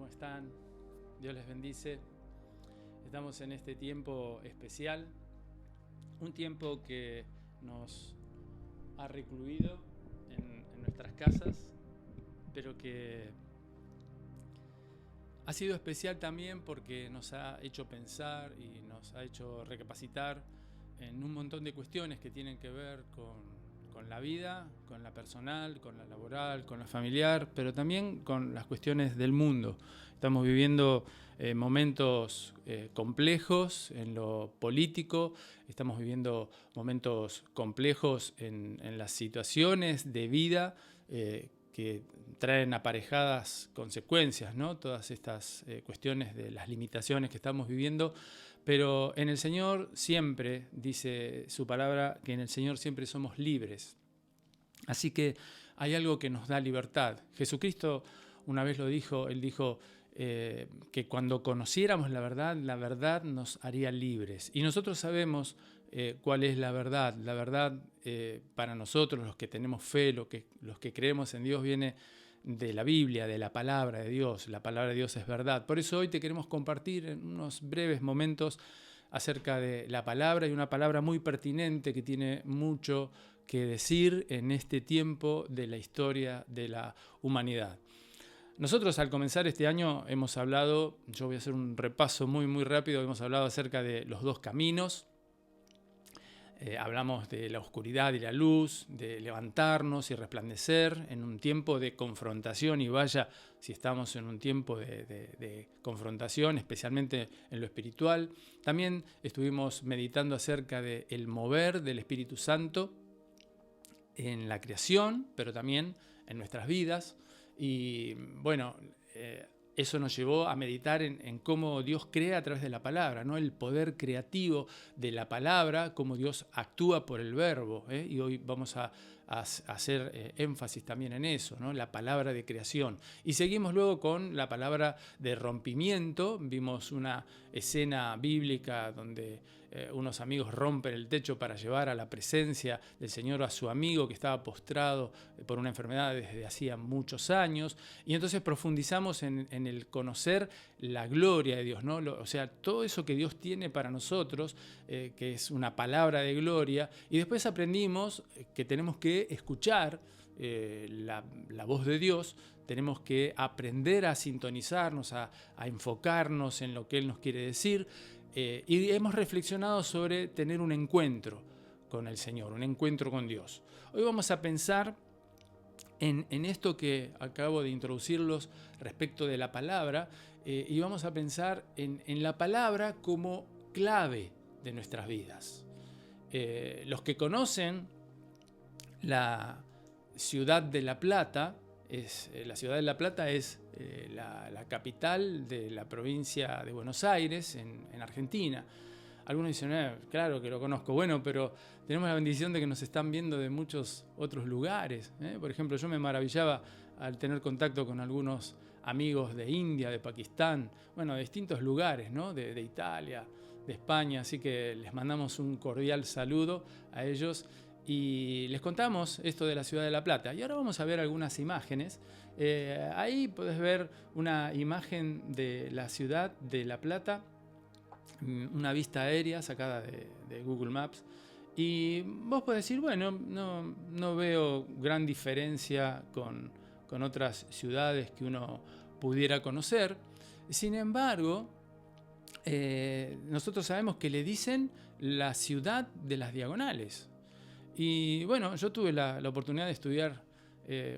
¿Cómo están? Dios les bendice. Estamos en este tiempo especial, un tiempo que nos ha recluido en nuestras casas, pero que ha sido especial también porque nos ha hecho pensar y nos ha hecho recapacitar en un montón de cuestiones que tienen que ver con la vida, con la personal, con la laboral, con la familiar, pero también con las cuestiones del mundo. Estamos viviendo momentos complejos en lo político, estamos viviendo momentos complejos en las situaciones de vida que traen aparejadas consecuencias, ¿no? Todas estas cuestiones de las limitaciones que estamos viviendo, pero en el Señor siempre, dice su palabra, que en el Señor siempre somos libres. Así que hay algo que nos da libertad. Jesucristo una vez lo dijo, Él dijo que cuando conociéramos la verdad nos haría libres. Y nosotros sabemos cuál es la verdad. La verdad para nosotros, los que tenemos fe, los que creemos en Dios, viene de la Biblia, de la palabra de Dios. La palabra de Dios es verdad. Por eso hoy te queremos compartir en unos breves momentos acerca de la palabra, y una palabra muy pertinente que tiene mucho que decir en este tiempo de la historia de la humanidad. Nosotros al comenzar este año hemos hablado, yo voy a hacer un repaso muy rápido, hemos hablado acerca de los dos caminos. Hablamos de la oscuridad y la luz, de levantarnos y resplandecer en un tiempo de confrontación, y vaya si estamos en un tiempo de confrontación, especialmente en lo espiritual. También estuvimos meditando acerca del mover del Espíritu Santo en la creación, pero también en nuestras vidas. Y bueno, eso nos llevó a meditar en cómo Dios crea a través de la palabra, ¿no? El poder creativo de la palabra, cómo Dios actúa por el verbo, ¿eh? Y hoy vamos a hacer énfasis también en eso, ¿no? La palabra de creación. Y seguimos luego con la palabra de rompimiento. Vimos una escena bíblica donde unos amigos rompen el techo para llevar a la presencia del Señor a su amigo que estaba postrado por una enfermedad desde hacía muchos años. Y entonces profundizamos en el conocer la gloria de Dios, ¿no? O sea, todo eso que Dios tiene para nosotros, que es una palabra de gloria. Y después aprendimos que tenemos que escuchar la voz de Dios, tenemos que aprender a sintonizarnos, a enfocarnos en lo que Él nos quiere decir, y hemos reflexionado sobre tener un encuentro con el Señor, un encuentro con Dios. Hoy vamos a pensar en esto que acabo de introducirlos respecto de la palabra, y vamos a pensar en la palabra como clave de nuestras vidas. Los que conocen la ciudad de La Plata, la ciudad de La Plata es la capital de la provincia de Buenos Aires, en Argentina. Algunos dicen, claro que lo conozco. Bueno, pero tenemos la bendición de que nos están viendo de muchos otros lugares. Por ejemplo, yo me maravillaba al tener contacto con algunos amigos de India, de Pakistán, bueno, de distintos lugares, ¿no? de Italia, de España. Así que les mandamos un cordial saludo a ellos. Y les contamos esto de la ciudad de La Plata. Y ahora vamos a ver algunas imágenes. Ahí podés ver una imagen de la ciudad de La Plata, una vista aérea sacada de Google Maps. Y vos podés decir, bueno, no veo gran diferencia con otras ciudades que uno pudiera conocer. Sin embargo, nosotros sabemos que le dicen la ciudad de las diagonales. Y bueno, yo tuve la oportunidad de estudiar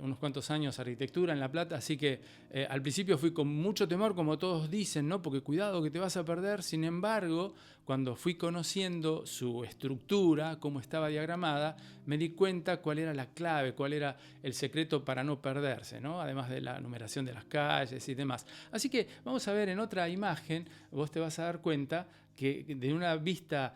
unos cuantos años arquitectura en La Plata, así que al principio fui con mucho temor, como todos dicen, ¿no? Porque cuidado que te vas a perder. Sin embargo, cuando fui conociendo su estructura, cómo estaba diagramada, me di cuenta cuál era la clave, cuál era el secreto para no perderse, ¿no? Además de la numeración de las calles y demás. Así que vamos a ver en otra imagen, vos te vas a dar cuenta que de una vista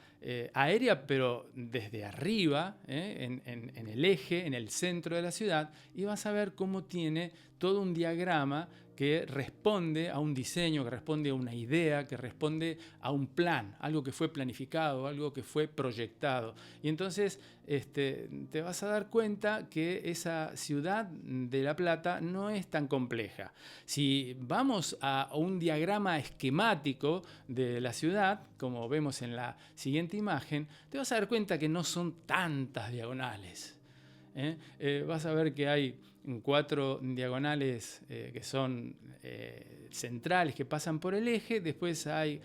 aérea, pero desde arriba, en el eje, en el centro de la ciudad, y vas a ver cómo tiene todo un diagrama que responde a un diseño, que responde a una idea, que responde a un plan, algo que fue planificado, algo que fue proyectado. Y entonces te vas a dar cuenta que esa ciudad de La Plata no es tan compleja. Si vamos a un diagrama esquemático de la ciudad, como vemos en la siguiente imagen, te vas a dar cuenta que no son tantas diagonales. Vas a ver que hay 4 diagonales que son centrales, que pasan por el eje. Después hay,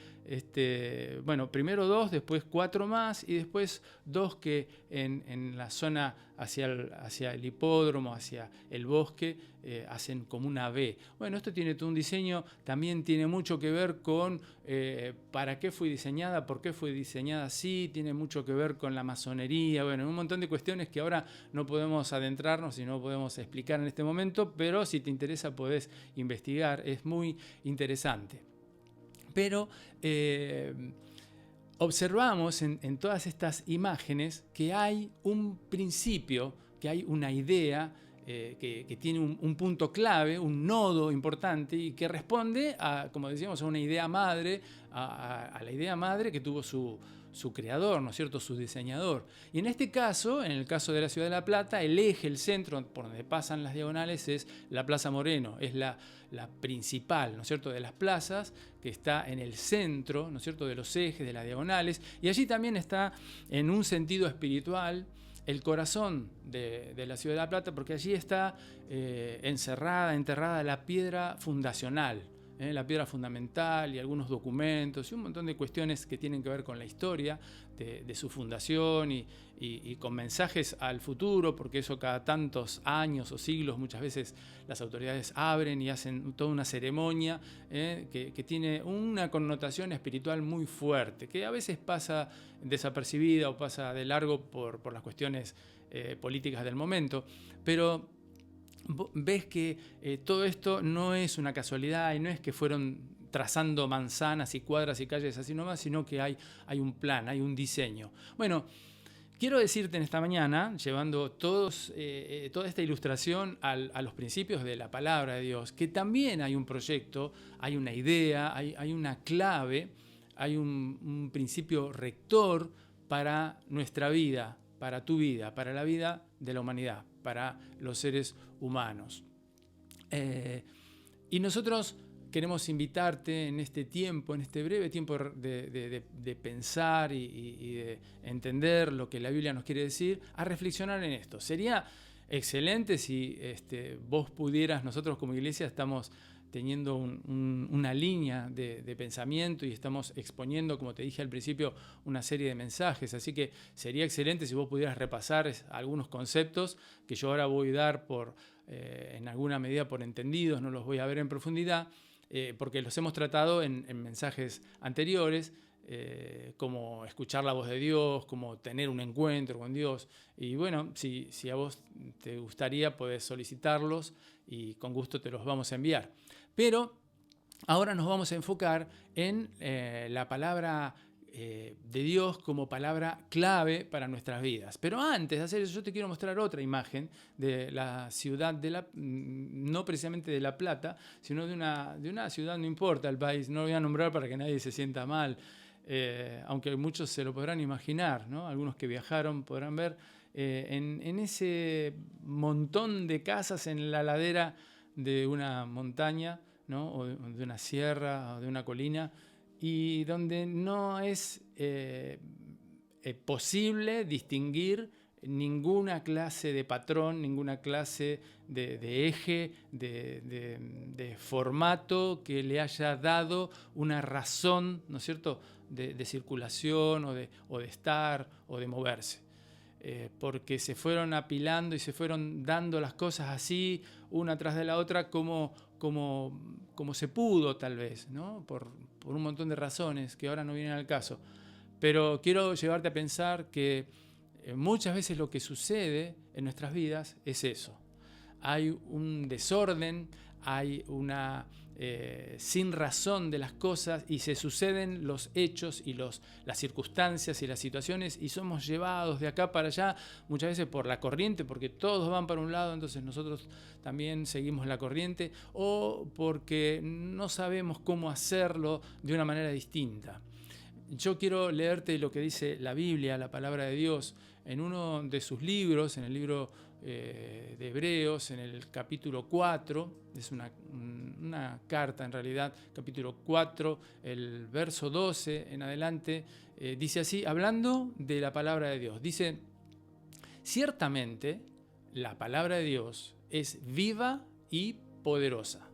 primero 2, después 4 más, y después 2 que en la zona hacia el hipódromo, hacia el bosque, hacen como una V. Bueno, esto tiene todo un diseño, también tiene mucho que ver con para qué fue diseñada, por qué fue diseñada así, tiene mucho que ver con la masonería, bueno, un montón de cuestiones que ahora no podemos adentrarnos y no podemos explicar en este momento, pero si te interesa podés investigar, es muy interesante. Pero observamos en todas estas imágenes que hay un principio, que hay una idea que tiene un punto clave, un nodo importante y que responde a, como decíamos, a una idea madre, a la idea madre que tuvo su creador, ¿no es cierto?, su diseñador. Y en este caso, en el caso de la ciudad de La Plata, el eje, el centro por donde pasan las diagonales es la Plaza Moreno, es la principal, ¿no es cierto?, de las plazas, que está en el centro, ¿no es cierto?, de los ejes, de las diagonales, y allí también está, en un sentido espiritual, el corazón de la ciudad de La Plata, porque allí está enterrada la piedra fundacional, la piedra fundamental y algunos documentos y un montón de cuestiones que tienen que ver con la historia de su fundación y con mensajes al futuro, porque eso cada tantos años o siglos muchas veces las autoridades abren y hacen toda una ceremonia que tiene una connotación espiritual muy fuerte, que a veces pasa desapercibida o pasa de largo por las cuestiones políticas del momento, pero ves que todo esto no es una casualidad y no es que fueron trazando manzanas y cuadras y calles así nomás, sino que hay un plan, hay un diseño. Bueno, quiero decirte en esta mañana, llevando toda esta ilustración a los principios de la palabra de Dios, que también hay un proyecto, hay una idea, hay una clave, hay un principio rector para nuestra vida, para tu vida, para la vida de la humanidad, para los seres humanos. Y nosotros queremos invitarte en este tiempo, en este breve tiempo de pensar y de entender lo que la Biblia nos quiere decir, a reflexionar en esto. Sería excelente si vos pudieras, nosotros como iglesia estamos teniendo una línea de pensamiento y estamos exponiendo, como te dije al principio, una serie de mensajes. Así que sería excelente si vos pudieras repasar algunos conceptos que yo ahora voy a dar en alguna medida por entendidos, no los voy a ver en profundidad, porque los hemos tratado en mensajes anteriores, como escuchar la voz de Dios, como tener un encuentro con Dios. Y bueno, si a vos te gustaría, podés solicitarlos y con gusto te los vamos a enviar. Pero ahora nos vamos a enfocar en la palabra de Dios como palabra clave para nuestras vidas. Pero antes de hacer eso, yo te quiero mostrar otra imagen de la ciudad, no precisamente de La Plata, sino de una ciudad, no importa el país, no lo voy a nombrar para que nadie se sienta mal, aunque muchos se lo podrán imaginar, ¿no? Algunos que viajaron podrán ver en ese montón de casas en la ladera de una montaña, ¿no? O de una sierra o de una colina, y donde no es posible distinguir ninguna clase de patrón, ninguna clase de eje, de formato que le haya dado una razón, ¿no es cierto?, de circulación o de estar o de moverse. Porque se fueron apilando y se fueron dando las cosas así, una tras de la otra, como se pudo tal vez, ¿no? Por un montón de razones que ahora no vienen al caso. Pero quiero llevarte a pensar que muchas veces lo que sucede en nuestras vidas es eso. Hay un desorden, hay una sin razón de las cosas y se suceden los hechos y las circunstancias y las situaciones y somos llevados de acá para allá muchas veces por la corriente, porque todos van para un lado, entonces nosotros también seguimos la corriente, o porque no sabemos cómo hacerlo de una manera distinta. Yo quiero leerte lo que dice la Biblia, la palabra de Dios, en uno de sus libros, en el libro de Hebreos, en el capítulo 4, es una carta en realidad, capítulo 4, el verso 12 en adelante, dice así, hablando de la palabra de Dios, dice, ciertamente la palabra de Dios es viva y poderosa,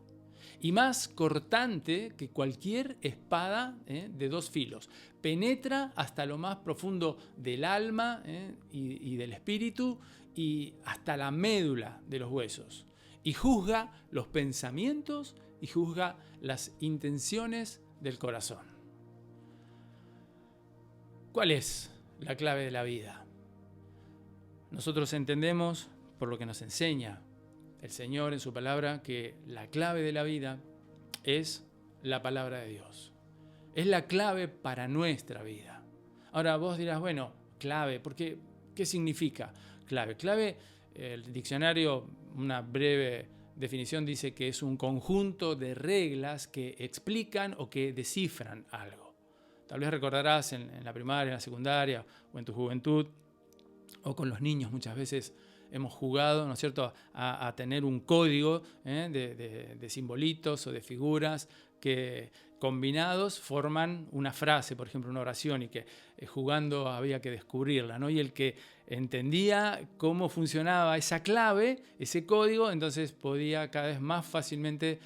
y más cortante que cualquier espada de dos filos. Penetra hasta lo más profundo del alma y del espíritu y hasta la médula de los huesos. Y juzga los pensamientos y juzga las intenciones del corazón. ¿Cuál es la clave de la vida? Nosotros entendemos, por lo que nos enseña el Señor en su palabra, que la clave de la vida es la palabra de Dios. Es la clave para nuestra vida. Ahora vos dirás, bueno, clave, porque ¿qué significa clave? Clave, el diccionario, una breve definición dice que es un conjunto de reglas que explican o que descifran algo. Tal vez recordarás en la primaria, en la secundaria o en tu juventud o con los niños muchas veces hemos jugado, ¿no es cierto?, a tener un código de simbolitos o de figuras que combinados forman una frase, por ejemplo, una oración, y que jugando había que descubrirla, ¿no? Y el que entendía cómo funcionaba esa clave, ese código, entonces podía cada vez más fácilmente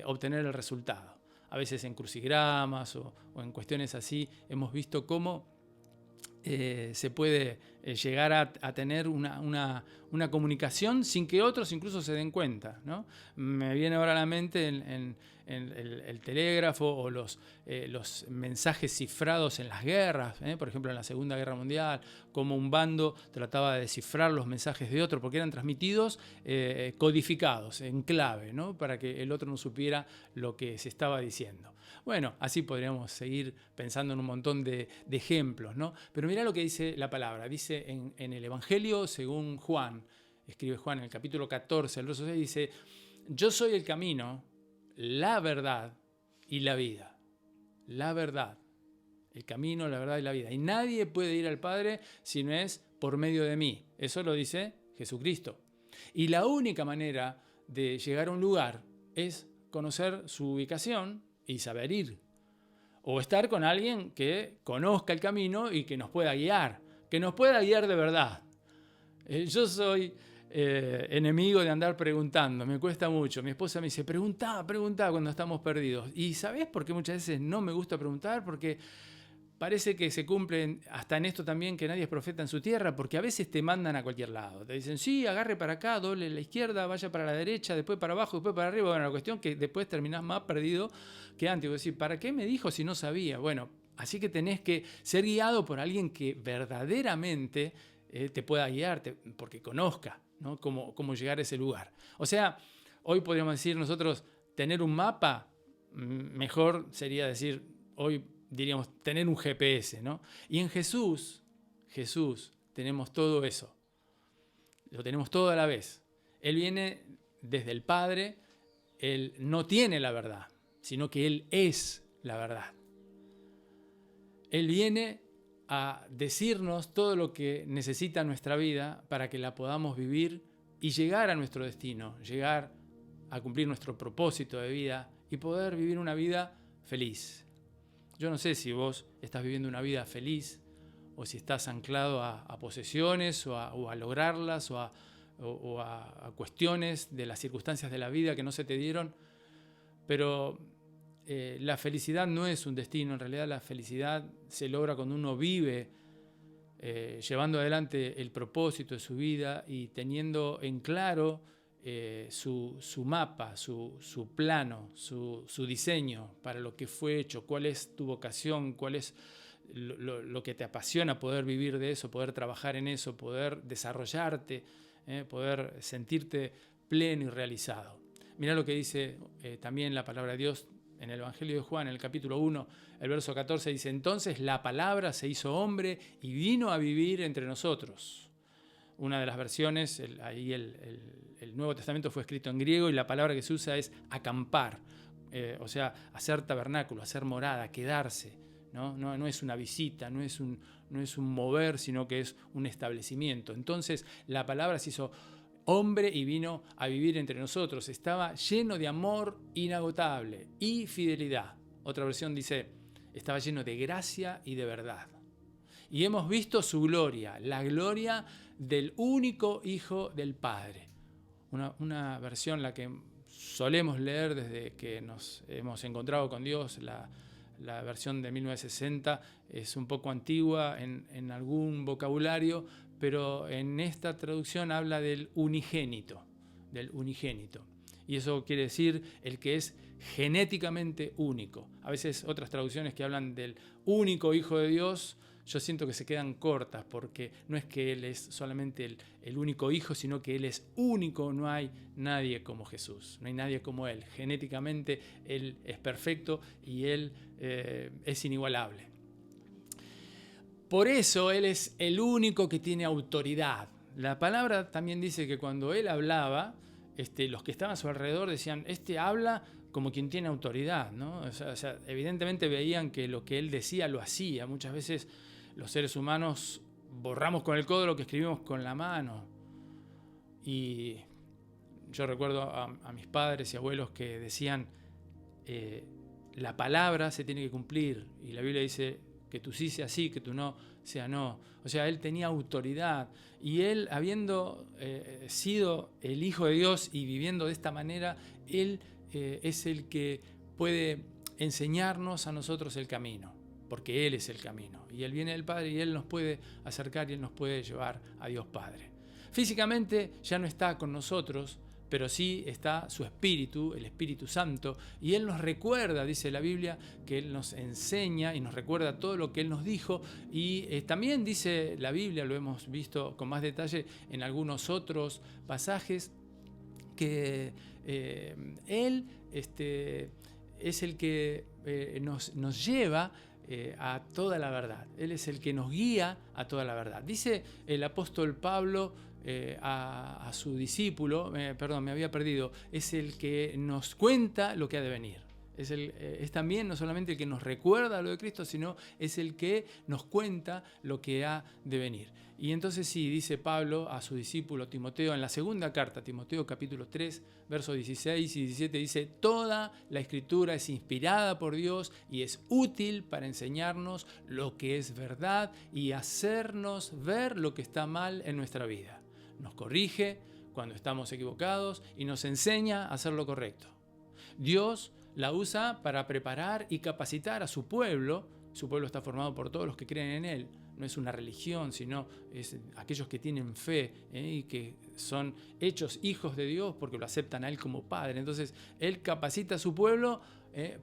obtener el resultado. A veces en crucigramas o en cuestiones así hemos visto cómo se puede llegar a tener una comunicación sin que otros incluso se den cuenta, ¿no? Me viene ahora a la mente en el telégrafo o los mensajes cifrados en las guerras, por ejemplo en la Segunda Guerra Mundial, cómo un bando trataba de descifrar los mensajes de otro porque eran transmitidos codificados en clave, ¿no? Para que el otro no supiera lo que se estaba diciendo. Bueno, así podríamos seguir pensando en un montón de ejemplos, ¿no? Pero mirá lo que dice la palabra. Dice en el Evangelio según Juan, escribe Juan en el capítulo 14, el verso 6, dice, yo soy el camino, la verdad y la vida. La verdad, el camino, la verdad y la vida. Y nadie puede ir al Padre si no es por medio de mí. Eso lo dice Jesucristo. Y la única manera de llegar a un lugar es conocer su ubicación y saber ir. O estar con alguien que conozca el camino y que nos pueda guiar. Que nos pueda guiar de verdad. Yo soy enemigo de andar preguntando, me cuesta mucho. Mi esposa me dice, preguntá cuando estamos perdidos. ¿Y sabés por qué muchas veces no me gusta preguntar? Porque parece que se cumplen hasta en esto también que nadie es profeta en su tierra, porque a veces te mandan a cualquier lado. Te dicen, sí, agarre para acá, doble a la izquierda, vaya para la derecha, después para abajo, después para arriba. Bueno, la cuestión es que después terminás más perdido que antes. Es decir, ¿para qué me dijo si no sabía? Bueno, así que tenés que ser guiado por alguien que verdaderamente te pueda guiar, porque conozca, ¿no? cómo llegar a ese lugar. O sea, hoy podríamos decir nosotros, tener un mapa, mejor sería decir, hoy diríamos, tener un GPS, ¿no? Y en Jesús tenemos todo eso. Lo tenemos todo a la vez. Él viene desde el Padre, Él no tiene la verdad, sino que Él es la verdad. Él viene a decirnos todo lo que necesita nuestra vida para que la podamos vivir y llegar a nuestro destino, llegar a cumplir nuestro propósito de vida y poder vivir una vida feliz. Yo no sé si vos estás viviendo una vida feliz o si estás anclado a posesiones o a lograrlas o a cuestiones de las circunstancias de la vida que no se te dieron, pero la felicidad no es un destino. En realidad la felicidad se logra cuando uno vive llevando adelante el propósito de su vida y teniendo en claro su mapa, su plano, su diseño para lo que fue hecho, cuál es tu vocación, cuál es lo que te apasiona, poder vivir de eso, poder trabajar en eso, poder desarrollarte, poder sentirte pleno y realizado. Mirá lo que dice también la palabra de Dios en el Evangelio de Juan, en el capítulo 1, el verso 14, dice: entonces la palabra se hizo hombre y vino a vivir entre nosotros. Una de las versiones, el Nuevo Testamento fue escrito en griego y la palabra que se usa es acampar, o sea, hacer tabernáculo, hacer morada, quedarse. No es una visita, no es un mover, sino que es un establecimiento. Entonces la palabra se hizo hombre y vino a vivir entre nosotros. Estaba lleno de amor inagotable y fidelidad. Otra versión dice, estaba lleno de gracia y de verdad. Y hemos visto su gloria, la gloria del único Hijo del Padre. Una versión la que solemos leer desde que nos hemos encontrado con Dios, la versión de 1960, es un poco antigua en algún vocabulario, pero en esta traducción habla del unigénito. Y eso quiere decir el que es genéticamente único. A veces otras traducciones que hablan del único Hijo de Dios, yo siento que se quedan cortas, porque no es que Él es solamente el único Hijo, sino que Él es único. No hay nadie como Jesús, no hay nadie como Él. Genéticamente Él es perfecto y Él es inigualable. Por eso Él es el único que tiene autoridad. La palabra también dice que cuando Él hablaba, los que estaban a su alrededor decían, habla como quien tiene autoridad, ¿no? O sea, evidentemente veían que lo que Él decía lo hacía. Muchas veces los seres humanos borramos con el codo lo que escribimos con la mano. Y yo recuerdo a mis padres y abuelos que decían, la palabra se tiene que cumplir. Y la Biblia dice que tu sí sea sí, que tu no sea no. O sea, Él tenía autoridad. Y Él, habiendo sido el Hijo de Dios y viviendo de esta manera, Él es el que puede enseñarnos a nosotros el camino, porque Él es el camino. Y Él viene del Padre y Él nos puede acercar y Él nos puede llevar a Dios Padre. Físicamente ya no está con nosotros, pero sí está su Espíritu, el Espíritu Santo, y Él nos recuerda, dice la Biblia, que Él nos enseña y nos recuerda todo lo que Él nos dijo. Y también dice la Biblia, lo hemos visto con más detalle en algunos otros pasajes, que Él es el que nos lleva a toda la verdad. Él es el que nos guía a toda la verdad. Dice el apóstol Pablo a su discípulo, me había perdido, es el que nos cuenta lo que ha de venir. Es también no solamente el que nos recuerda lo de Cristo, sino es el que nos cuenta lo que ha de venir. Y entonces sí, dice Pablo a su discípulo Timoteo, en la segunda carta, Timoteo capítulo 3, versos 16 y 17, dice: toda la Escritura es inspirada por Dios y es útil para enseñarnos lo que es verdad y hacernos ver lo que está mal en nuestra vida. Nos corrige cuando estamos equivocados y nos enseña a hacer lo correcto. Dios la usa para preparar y capacitar a su pueblo. Su pueblo está formado por todos los que creen en Él. No es una religión, sino es aquellos que tienen fe y que son hechos hijos de Dios porque lo aceptan a Él como Padre. Entonces, Él capacita a su pueblo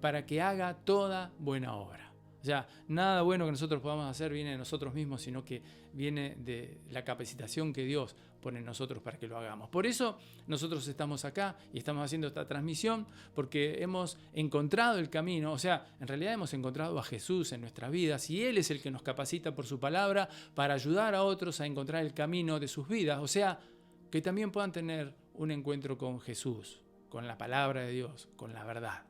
para que haga toda buena obra. O sea, nada bueno que nosotros podamos hacer viene de nosotros mismos, sino que viene de la capacitación que Dios pone en nosotros para que lo hagamos. Por eso nosotros estamos acá y estamos haciendo esta transmisión, porque hemos encontrado el camino. O sea, en realidad hemos encontrado a Jesús en nuestras vidas y Él es el que nos capacita por su palabra para ayudar a otros a encontrar el camino de sus vidas. O sea, que también puedan tener un encuentro con Jesús, con la palabra de Dios, con la verdad.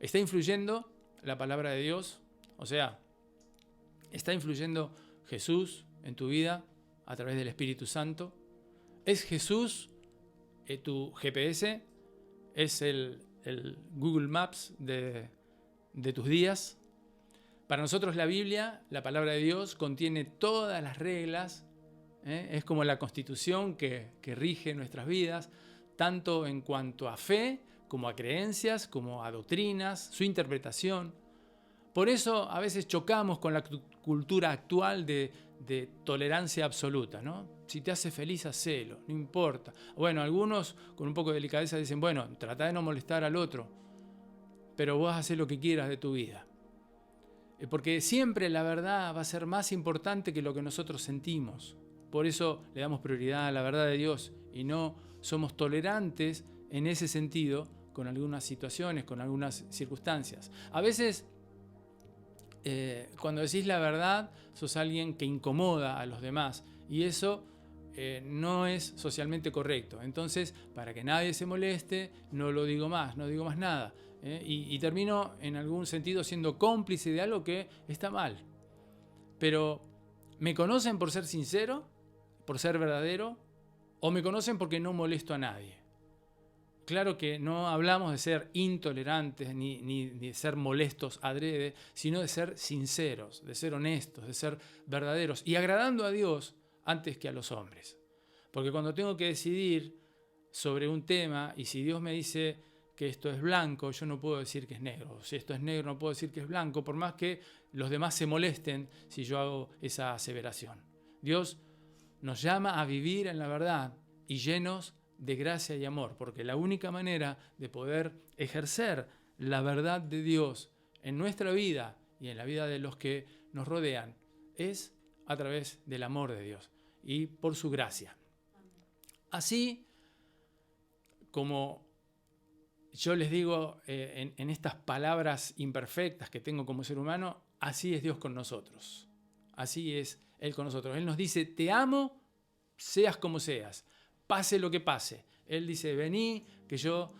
¿Está influyendo la palabra de Dios? O sea, ¿está influyendo Jesús en tu vida a través del Espíritu Santo? ¿Es Jesús tu GPS? ¿Es el Google Maps de tus días? Para nosotros la Biblia, la palabra de Dios, contiene todas las reglas. Es como la Constitución que rige nuestras vidas, tanto en cuanto a fe, como a creencias, como a doctrinas, su interpretación. Por eso a veces chocamos con la cultura actual de tolerancia absoluta, ¿no? Si te hace feliz, hacelo, no importa. Bueno, algunos con un poco de delicadeza dicen, bueno, trata de no molestar al otro, pero vos hacés lo que quieras de tu vida. Porque siempre la verdad va a ser más importante que lo que nosotros sentimos. Por eso le damos prioridad a la verdad de Dios y no somos tolerantes en ese sentido con algunas situaciones, con algunas circunstancias. A veces, cuando decís la verdad, sos alguien que incomoda a los demás y eso no es socialmente correcto. Entonces, para que nadie se moleste, no lo digo más, no digo más nada. Y termino en algún sentido siendo cómplice de algo que está mal. Pero, ¿me conocen por ser sincero? ¿Por ser verdadero? ¿O me conocen porque no molesto a nadie? Claro que no hablamos de ser intolerantes ni de ser molestos adrede, sino de ser sinceros, de ser honestos, de ser verdaderos y agradando a Dios antes que a los hombres. Porque cuando tengo que decidir sobre un tema y si Dios me dice que esto es blanco, yo no puedo decir que es negro. Si esto es negro, no puedo decir que es blanco, por más que los demás se molesten si yo hago esa aseveración. Dios nos llama a vivir en la verdad y llenos de gracia y amor, porque la única manera de poder ejercer la verdad de Dios en nuestra vida y en la vida de los que nos rodean es a través del amor de Dios y por su gracia. Así como yo les digo en estas palabras imperfectas que tengo como ser humano, así es Dios con nosotros. Así es Él con nosotros. Él nos dice, te amo, seas como seas. Pase lo que pase. Él dice, vení, que yo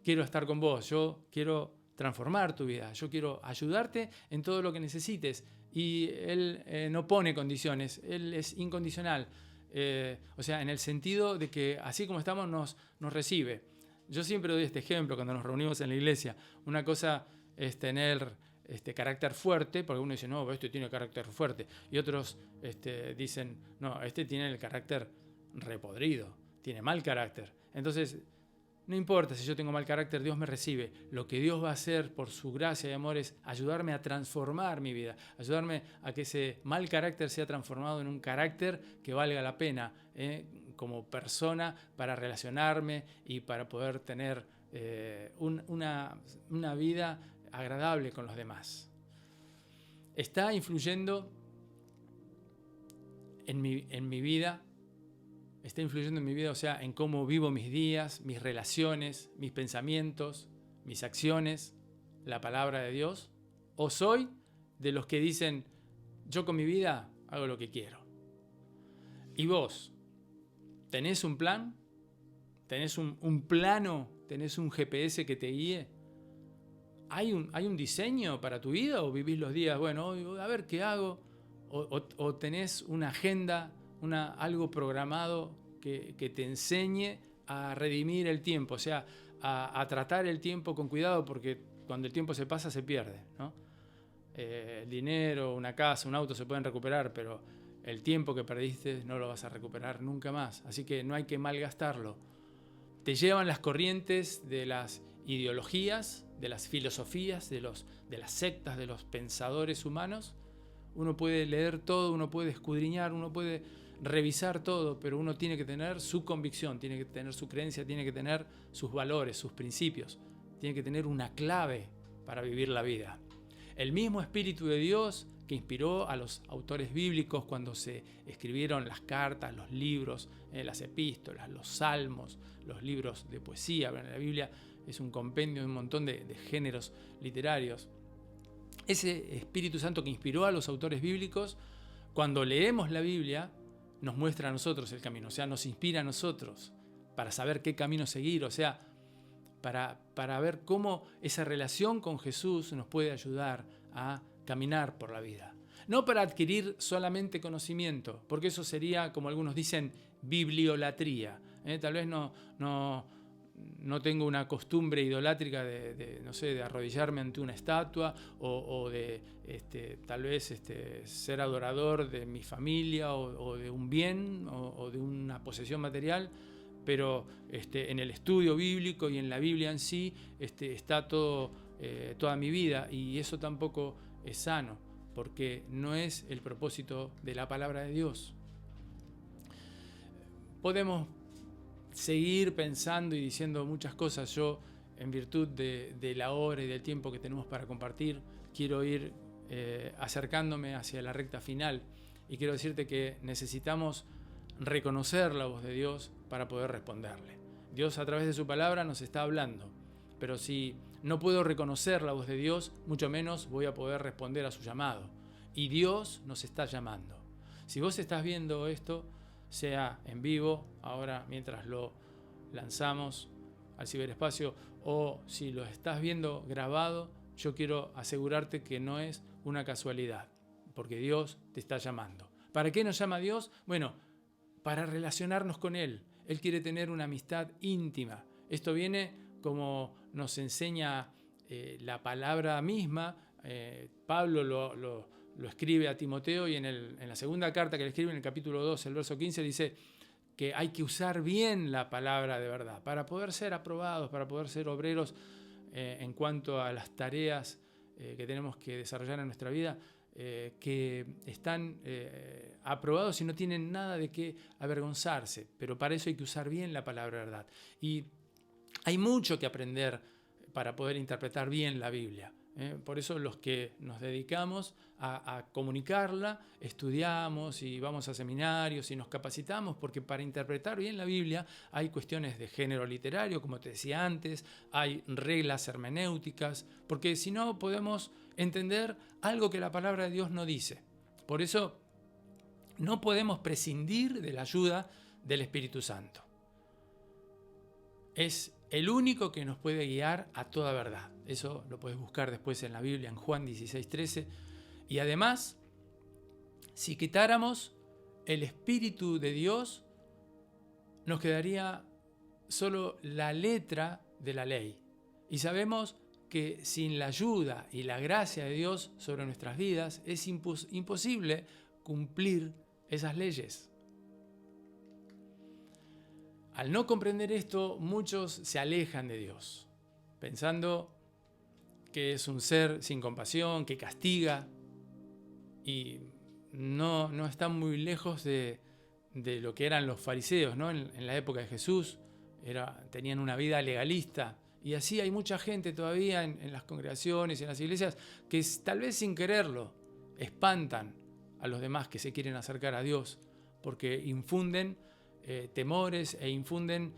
quiero estar con vos, yo quiero transformar tu vida, yo quiero ayudarte en todo lo que necesites. Y Él no pone condiciones, Él es incondicional. O sea, en el sentido de que así como estamos nos recibe. Yo siempre doy este ejemplo cuando nos reunimos en la iglesia. Una cosa es tener carácter fuerte, porque uno dice, no, este tiene carácter fuerte. Y otros dicen, no, este tiene el carácter repodrido. Tiene mal carácter. Entonces, no importa si yo tengo mal carácter, Dios me recibe. Lo que Dios va a hacer por su gracia y amor es ayudarme a transformar mi vida, ayudarme a que ese mal carácter sea transformado en un carácter que valga la pena como persona para relacionarme y para poder tener una vida agradable con los demás. Está influyendo en mi vida. Está influyendo en mi vida, o sea, en cómo vivo mis días, mis relaciones, mis pensamientos, mis acciones, la palabra de Dios. ¿O soy de los que dicen, yo con mi vida hago lo que quiero? ¿Y vos? ¿Tenés un plan? ¿Tenés un plano? ¿Tenés un GPS que te guíe? ¿Hay un diseño para tu vida? ¿O vivís los días, bueno, hoy, a ver qué hago? ¿O tenés una agenda? Algo programado que te enseñe a redimir el tiempo, o sea, a tratar el tiempo con cuidado, porque cuando el tiempo se pasa se pierde, ¿no? El dinero, una casa, un auto se pueden recuperar, pero el tiempo que perdiste no lo vas a recuperar nunca más, así que no hay que malgastarlo. Te llevan las corrientes de las ideologías, de las filosofías, de las sectas, de los pensadores humanos. Uno puede leer todo, uno puede escudriñar, uno puede revisar todo, pero uno tiene que tener su convicción, tiene que tener su creencia, tiene que tener sus valores, sus principios, tiene que tener una clave para vivir la vida. El mismo Espíritu de Dios que inspiró a los autores bíblicos cuando se escribieron las cartas, los libros, las epístolas, los salmos, los libros de poesía. La Biblia es un compendio de un montón de géneros literarios. Ese Espíritu Santo que inspiró a los autores bíblicos, cuando leemos la Biblia, nos muestra a nosotros el camino, o sea, nos inspira a nosotros para saber qué camino seguir, o sea, para ver cómo esa relación con Jesús nos puede ayudar a caminar por la vida. No para adquirir solamente conocimiento, porque eso sería, como algunos dicen, bibliolatría. Tal vez no tengo una costumbre idolátrica de arrodillarme ante una estatua o de tal vez ser adorador de mi familia o de un bien o de una posesión material, pero en el estudio bíblico y en la Biblia en sí está toda mi vida, y eso tampoco es sano, porque no es el propósito de la palabra de Dios. Podemos seguir pensando y diciendo muchas cosas. Yo, en virtud de la hora y del tiempo que tenemos para compartir, quiero ir acercándome hacia la recta final, y quiero decirte que necesitamos reconocer la voz de Dios para poder responderle. Dios a través de su palabra nos está hablando. Pero si no puedo reconocer la voz de Dios, mucho menos voy a poder responder a su llamado. Y Dios nos está llamando. Si vos estás viendo esto, sea en vivo, ahora mientras lo lanzamos al ciberespacio, o si lo estás viendo grabado, yo quiero asegurarte que no es una casualidad, porque Dios te está llamando. ¿Para qué nos llama Dios? Bueno, para relacionarnos con Él. Él quiere tener una amistad íntima. Esto viene como nos enseña la palabra misma. Pablo lo escribe a Timoteo y en la segunda carta que le escribe en el capítulo 2, el verso 15, dice que hay que usar bien la palabra de verdad para poder ser aprobados, para poder ser obreros en cuanto a las tareas que tenemos que desarrollar en nuestra vida, que están aprobados y no tienen nada de qué avergonzarse, pero para eso hay que usar bien la palabra de verdad. Y hay mucho que aprender para poder interpretar bien la Biblia. Por eso los que nos dedicamos a comunicarla, estudiamos y vamos a seminarios y nos capacitamos, porque para interpretar bien la Biblia hay cuestiones de género literario, como te decía antes, hay reglas hermenéuticas, porque si no podemos entender algo que la palabra de Dios no dice. Por eso no podemos prescindir de la ayuda del Espíritu Santo. Es el único que nos puede guiar a toda verdad. Eso lo puedes buscar después en la Biblia, en Juan 16:13. Y además, si quitáramos el Espíritu de Dios, nos quedaría solo la letra de la ley. Y sabemos que sin la ayuda y la gracia de Dios sobre nuestras vidas es imposible cumplir esas leyes. Al no comprender esto, muchos se alejan de Dios, pensando que es un ser sin compasión, que castiga, y no están muy lejos de lo que eran los fariseos, ¿no? En la época de Jesús tenían una vida legalista, y así hay mucha gente todavía en las congregaciones y en las iglesias que tal vez sin quererlo espantan a los demás que se quieren acercar a Dios, porque infunden temores e infunden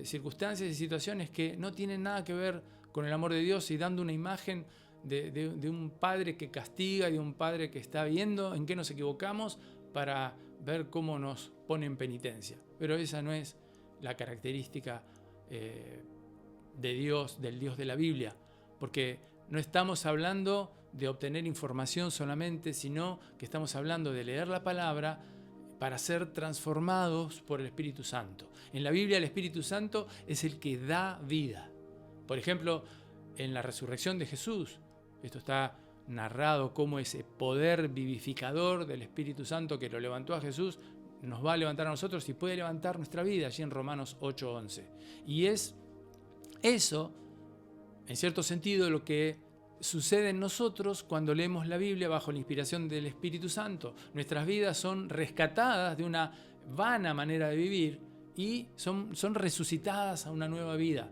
circunstancias y situaciones que no tienen nada que ver con el amor de Dios, y dando una imagen de un padre que castiga y de un padre que está viendo en qué nos equivocamos para ver cómo nos pone en penitencia. Pero esa no es la característica de Dios, del Dios de la Biblia, porque no estamos hablando de obtener información solamente, sino que estamos hablando de leer la palabra para ser transformados por el Espíritu Santo. En la Biblia el Espíritu Santo es el que da vida. Por ejemplo, en la resurrección de Jesús, esto está narrado como ese poder vivificador del Espíritu Santo que lo levantó a Jesús, nos va a levantar a nosotros y puede levantar nuestra vida, allí en Romanos 8:11. Y es eso, en cierto sentido, lo que sucede en nosotros cuando leemos la Biblia bajo la inspiración del Espíritu Santo. Nuestras vidas son rescatadas de una vana manera de vivir y son resucitadas a una nueva vida.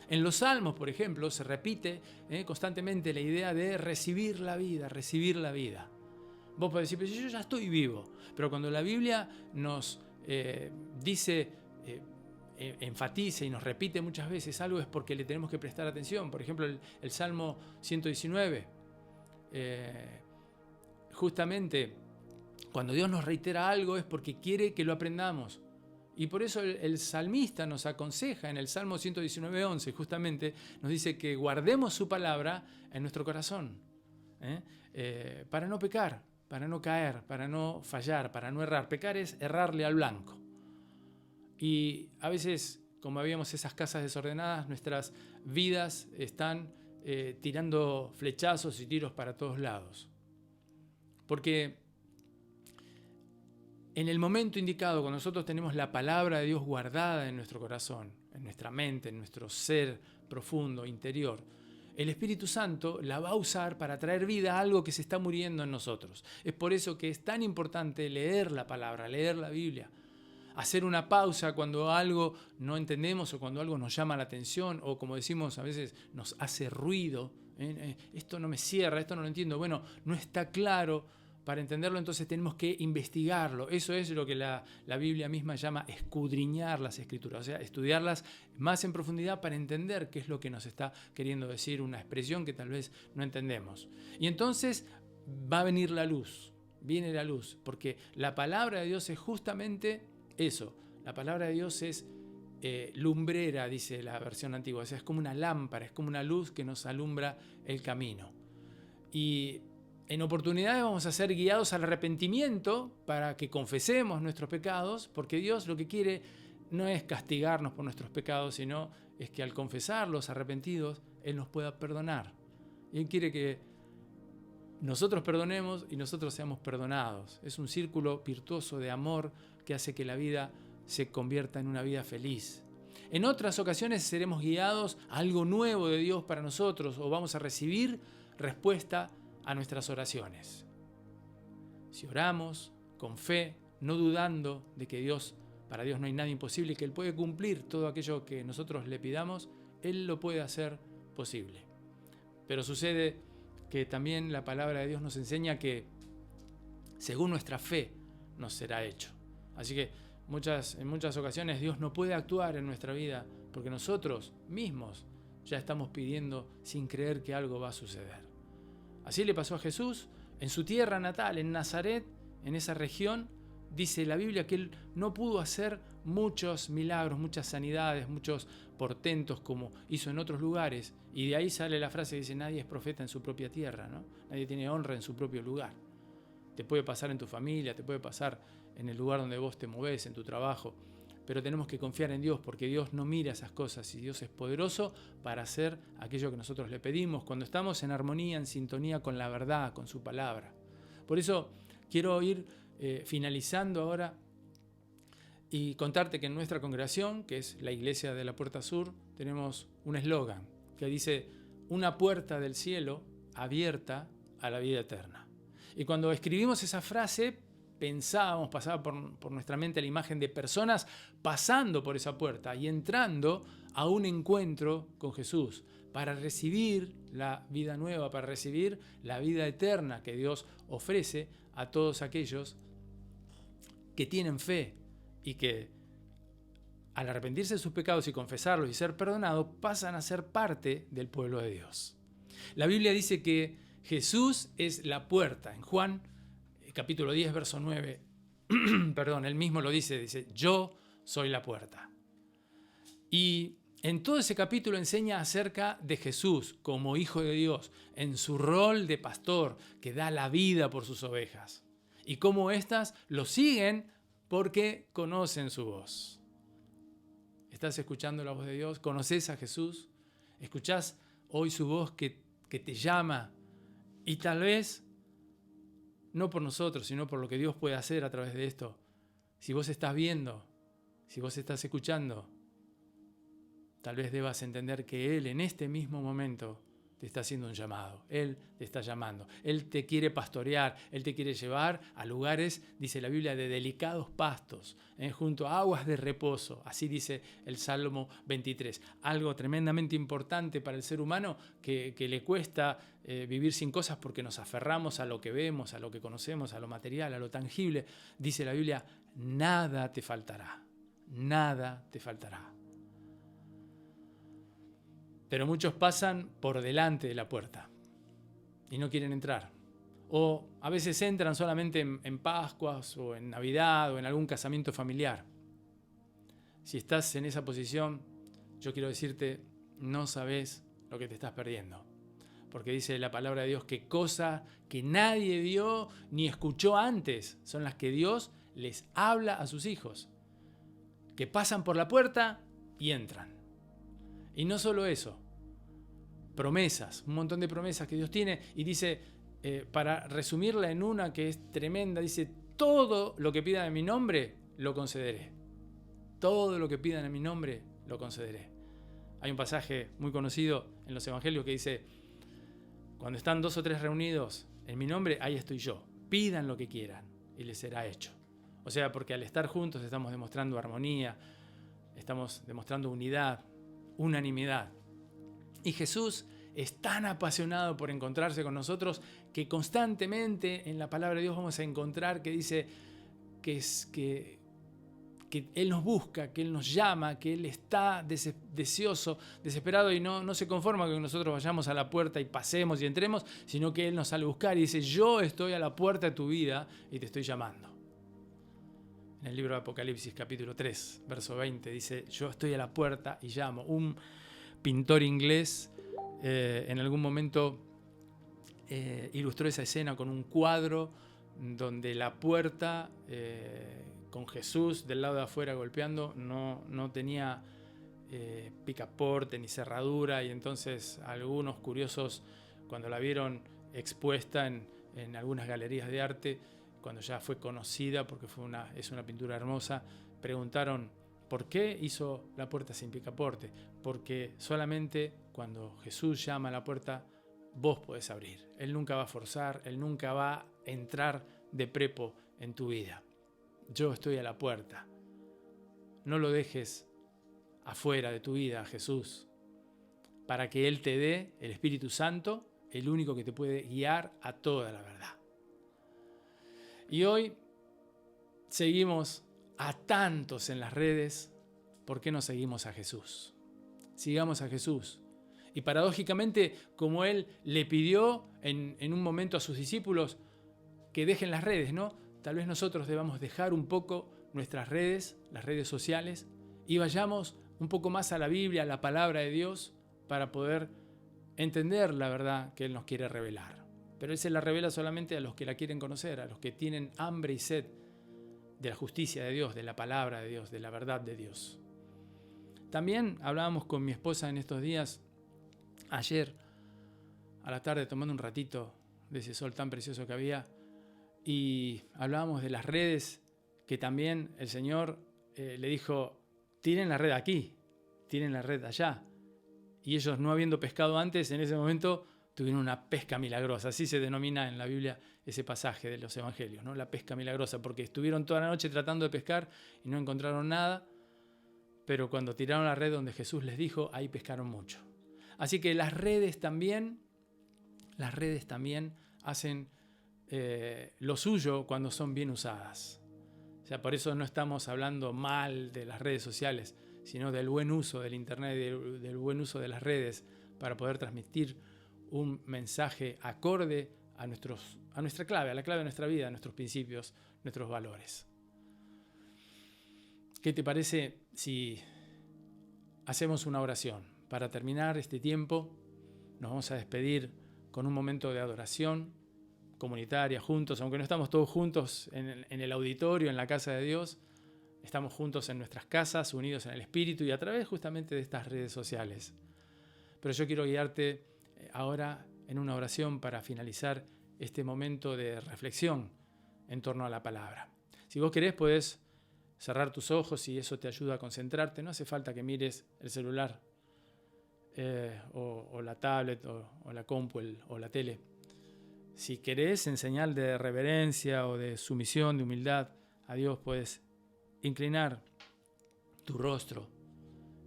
En los Salmos, por ejemplo, se repite constantemente la idea de recibir la vida, recibir la vida. Vos podés decir, pero yo ya estoy vivo. Pero cuando la Biblia nos dice, enfatiza y nos repite muchas veces algo, es porque le tenemos que prestar atención. Por ejemplo, el Salmo 119, justamente cuando Dios nos reitera algo es porque quiere que lo aprendamos. Y por eso el salmista nos aconseja en el Salmo 119:11, justamente nos dice que guardemos su palabra en nuestro corazón, para no pecar, para no caer, para no fallar, para no errar. Pecar es errarle al blanco. Y a veces, como habíamos esas casas desordenadas, nuestras vidas están tirando flechazos y tiros para todos lados. Porque en el momento indicado, cuando nosotros tenemos la palabra de Dios guardada en nuestro corazón, en nuestra mente, en nuestro ser profundo, interior, el Espíritu Santo la va a usar para traer vida a algo que se está muriendo en nosotros. Es por eso que es tan importante leer la palabra, leer la Biblia, hacer una pausa cuando algo no entendemos o cuando algo nos llama la atención o, como decimos a veces, nos hace ruido. Esto no me cierra, esto no lo entiendo. Bueno, no está claro para entenderlo, entonces tenemos que investigarlo. Eso es lo que la Biblia misma llama escudriñar las Escrituras, o sea, estudiarlas más en profundidad para entender qué es lo que nos está queriendo decir una expresión que tal vez no entendemos. Y entonces va a venir la luz, viene la luz, porque la palabra de Dios es justamente eso. La palabra de Dios es lumbrera, dice la versión antigua, o sea, es como una lámpara, es como una luz que nos alumbra el camino. Y en oportunidades vamos a ser guiados al arrepentimiento para que confesemos nuestros pecados, porque Dios lo que quiere no es castigarnos por nuestros pecados, sino es que al confesarlos arrepentidos, Él nos pueda perdonar. Y Él quiere que nosotros perdonemos y nosotros seamos perdonados. Es un círculo virtuoso de amor que hace que la vida se convierta en una vida feliz. En otras ocasiones seremos guiados a algo nuevo de Dios para nosotros o vamos a recibir respuesta a nuestras oraciones. Si oramos con fe, no dudando de que para Dios no hay nada imposible y que Él puede cumplir todo aquello que nosotros le pidamos, Él lo puede hacer posible. Pero sucede que también la palabra de Dios nos enseña que según nuestra fe nos será hecho. Así que en muchas ocasiones Dios no puede actuar en nuestra vida porque nosotros mismos ya estamos pidiendo sin creer que algo va a suceder. Así le pasó a Jesús en su tierra natal, en Nazaret, en esa región. Dice la Biblia que Él no pudo hacer muchos milagros, muchas sanidades, muchos portentos como hizo en otros lugares. Y de ahí sale la frase que dice, nadie es profeta en su propia tierra, ¿no? Nadie tiene honra en su propio lugar. Te puede pasar en tu familia, te puede pasar en el lugar donde vos te movés, en tu trabajo. Pero tenemos que confiar en Dios porque Dios no mira esas cosas y Dios es poderoso para hacer aquello que nosotros le pedimos cuando estamos en armonía, en sintonía con la verdad, con su palabra. Por eso quiero ir finalizando ahora y contarte que en nuestra congregación, que es la Iglesia de la Puerta Sur, tenemos un eslogan que dice una puerta del cielo abierta a la vida eterna. Y cuando escribimos esa frase, pasaba por nuestra mente la imagen de personas pasando por esa puerta y entrando a un encuentro con Jesús para recibir la vida nueva, para recibir la vida eterna que Dios ofrece a todos aquellos que tienen fe y que al arrepentirse de sus pecados y confesarlos y ser perdonados pasan a ser parte del pueblo de Dios. La Biblia dice que Jesús es la puerta. En Juan capítulo 10, verso 9, él mismo lo dice, yo soy la puerta. Y en todo ese capítulo enseña acerca de Jesús como Hijo de Dios, en su rol de pastor que da la vida por sus ovejas. Y cómo éstas lo siguen porque conocen su voz. ¿Estás escuchando la voz de Dios? ¿Conoces a Jesús? ¿Escuchás hoy su voz que te llama? Y tal vez no por nosotros, sino por lo que Dios puede hacer a través de esto. Si vos estás viendo, si vos estás escuchando, tal vez debas entender que Él en este mismo momento te está haciendo un llamado. Él te está llamando. Él te quiere pastorear. Él te quiere llevar a lugares, dice la Biblia, de delicados pastos, junto a aguas de reposo. Así dice el Salmo 23. Algo tremendamente importante para el ser humano que le cuesta vivir sin cosas porque nos aferramos a lo que vemos, a lo que conocemos, a lo material, a lo tangible. Dice la Biblia, nada te faltará. Nada te faltará. Pero muchos pasan por delante de la puerta y no quieren entrar. O a veces entran solamente en Pascuas o en Navidad o en algún casamiento familiar. Si estás en esa posición, yo quiero decirte, no sabes lo que te estás perdiendo. Porque dice la palabra de Dios que cosas que nadie vio ni escuchó antes son las que Dios les habla a sus hijos. Que pasan por la puerta y entran. Y no solo eso, promesas, un montón de promesas que Dios tiene y dice, para resumirla en una que es tremenda, dice, todo lo que pidan en mi nombre, lo concederé. Todo lo que pidan en mi nombre, lo concederé. Hay un pasaje muy conocido en los evangelios que dice, cuando están 2 o 3 reunidos en mi nombre, ahí estoy yo. Pidan lo que quieran y les será hecho. O sea, porque al estar juntos estamos demostrando armonía, estamos demostrando unidad, unanimidad. Y Jesús es tan apasionado por encontrarse con nosotros que constantemente en la palabra de Dios vamos a encontrar que dice que Él nos busca, que Él nos llama, que Él está deseoso, desesperado y no se conforma con que nosotros vayamos a la puerta y pasemos y entremos, sino que Él nos sale a buscar y dice: yo estoy a la puerta de tu vida y te estoy llamando. En el libro de Apocalipsis capítulo 3, verso 20 dice: yo estoy a la puerta y llamo. Un pintor inglés en algún momento ilustró esa escena con un cuadro donde la puerta con Jesús del lado de afuera golpeando no tenía picaporte ni cerradura, y entonces algunos curiosos, cuando la vieron expuesta en algunas galerías de arte, cuando ya fue conocida porque es una pintura hermosa, preguntaron ¿por qué hizo la puerta sin picaporte? Porque solamente cuando Jesús llama a la puerta vos podés abrir. Él nunca va a forzar, Él nunca va a entrar de prepo en tu vida. Yo estoy a la puerta. No lo dejes afuera de tu vida, Jesús, para que Él te dé el Espíritu Santo, el único que te puede guiar a toda la verdad. Y hoy seguimos a tantos en las redes. ¿Por qué no seguimos a Jesús? Sigamos a Jesús. Y paradójicamente, como Él le pidió en un momento a sus discípulos que dejen las redes, ¿no? Tal vez nosotros debamos dejar un poco nuestras redes, las redes sociales, y vayamos un poco más a la Biblia, a la palabra de Dios, para poder entender la verdad que Él nos quiere revelar. Pero Él se la revela solamente a los que la quieren conocer, a los que tienen hambre y sed de la justicia de Dios, de la palabra de Dios, de la verdad de Dios. También hablábamos con mi esposa en estos días, ayer a la tarde, tomando un ratito de ese sol tan precioso que había, y hablábamos de las redes, que también el Señor le dijo: tiren la red aquí, tiren la red allá. Y ellos, no habiendo pescado antes, en ese momento tuvieron una pesca milagrosa. Así se denomina en la Biblia ese pasaje de los evangelios, ¿no? La pesca milagrosa, porque estuvieron toda la noche tratando de pescar y no encontraron nada, pero cuando tiraron la red donde Jesús les dijo, ahí pescaron mucho. Así que las redes también hacen lo suyo cuando son bien usadas. O sea, por eso no estamos hablando mal de las redes sociales, sino del buen uso del internet, del buen uso de las redes para poder transmitir un mensaje acorde a nuestra clave, a la clave de nuestra vida, a nuestros principios, nuestros valores. ¿Qué te parece si hacemos una oración? Para terminar este tiempo, nos vamos a despedir con un momento de adoración comunitaria, juntos, aunque no estamos todos juntos en el auditorio, en la casa de Dios, estamos juntos en nuestras casas, unidos en el Espíritu y a través justamente de estas redes sociales. Pero yo quiero guiarte ahora en una oración para finalizar este momento de reflexión en torno a la palabra. Si vos querés, podés cerrar tus ojos y eso te ayuda a concentrarte. No hace falta que mires el celular o la tablet o la compu o la tele. Si querés, en señal de reverencia o de sumisión, de humildad a Dios, puedes inclinar tu rostro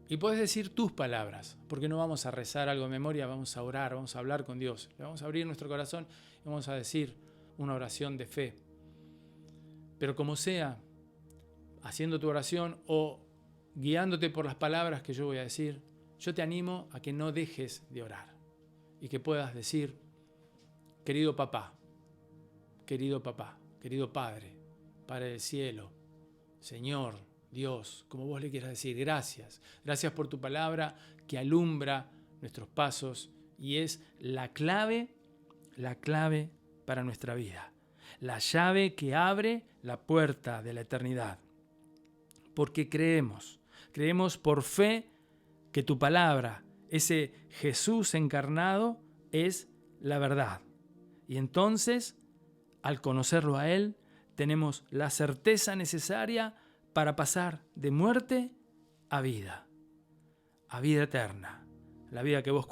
y puedes decir tus palabras, porque no vamos a rezar algo de memoria, vamos a orar, vamos a hablar con Dios. Le vamos a abrir nuestro corazón y vamos a decir una oración de fe. Pero como sea, haciendo tu oración o guiándote por las palabras que yo voy a decir, yo te animo a que no dejes de orar y que puedas decir: querido papá, querido Padre, Padre del cielo, Señor, Dios, como vos le quieras decir, gracias. Gracias por tu palabra que alumbra nuestros pasos y es la clave para nuestra vida. La llave que abre la puerta de la eternidad. Porque creemos por fe que tu palabra, ese Jesús encarnado, es la verdad. Y entonces, al conocerlo a Él, tenemos la certeza necesaria para pasar de muerte a vida eterna. La vida que vos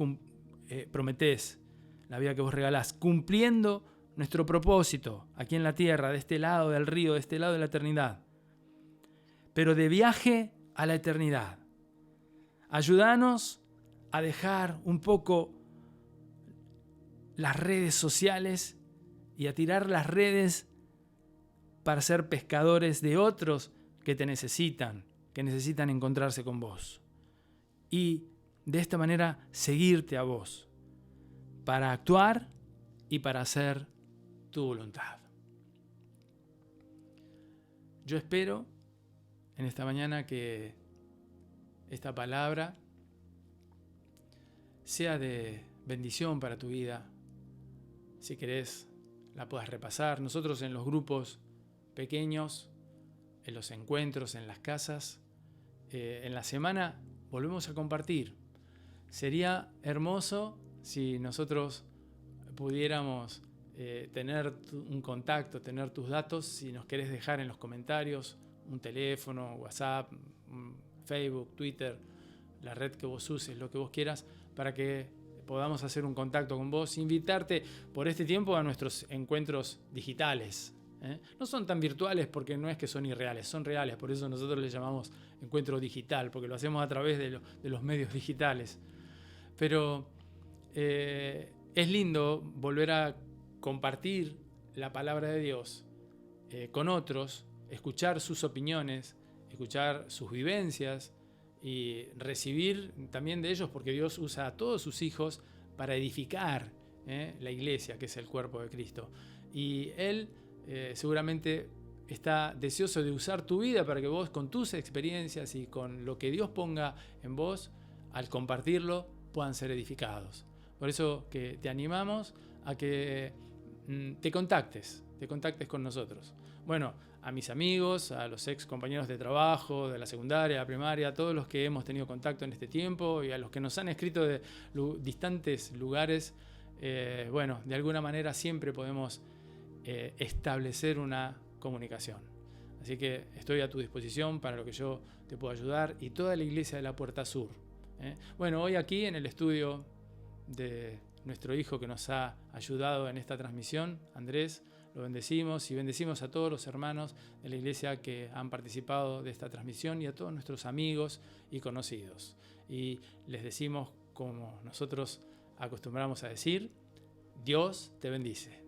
prometés, la vida que vos regalás, cumpliendo nuestro propósito aquí en la tierra, de este lado del río, de este lado de la eternidad. Pero de viaje a la eternidad. Ayúdanos a dejar un poco las redes sociales y a tirar las redes para ser pescadores de otros que te necesitan, que necesitan encontrarse con vos. Y de esta manera seguirte a vos, para actuar y para hacer tu voluntad. Yo espero en esta mañana que esta palabra sea de bendición para tu vida. Si querés, la puedas repasar. Nosotros en los grupos pequeños, en los encuentros, en las casas, en la semana volvemos a compartir. Sería hermoso si nosotros pudiéramos tener un contacto, tener tus datos, si nos querés dejar en los comentarios un teléfono, WhatsApp, Facebook, Twitter, la red que vos uses, lo que vos quieras, para que podamos hacer un contacto con vos, invitarte por este tiempo a nuestros encuentros digitales. No son tan virtuales porque no es que son irreales, son reales, por eso nosotros les llamamos encuentro digital, porque lo hacemos a través de los medios digitales. Pero es lindo volver a compartir la palabra de Dios con otros, escuchar sus opiniones, escuchar sus vivencias y recibir también de ellos, porque Dios usa a todos sus hijos para edificar la iglesia, que es el cuerpo de Cristo. Y Él seguramente está deseoso de usar tu vida para que vos, con tus experiencias y con lo que Dios ponga en vos, al compartirlo, puedan ser edificados. Por eso que te animamos a que te contactes con nosotros. Bueno, a mis amigos, a los ex compañeros de trabajo, de la secundaria, la primaria, a todos los que hemos tenido contacto en este tiempo y a los que nos han escrito de distantes lugares, bueno, de alguna manera siempre podemos establecer una comunicación. Así que estoy a tu disposición para lo que yo te pueda ayudar y toda la iglesia de la Puerta Sur. Bueno, hoy aquí en el estudio de nuestro hijo que nos ha ayudado en esta transmisión, Andrés, lo bendecimos y bendecimos a todos los hermanos de la iglesia que han participado de esta transmisión y a todos nuestros amigos y conocidos. Y les decimos, como nosotros acostumbramos a decir, Dios te bendice.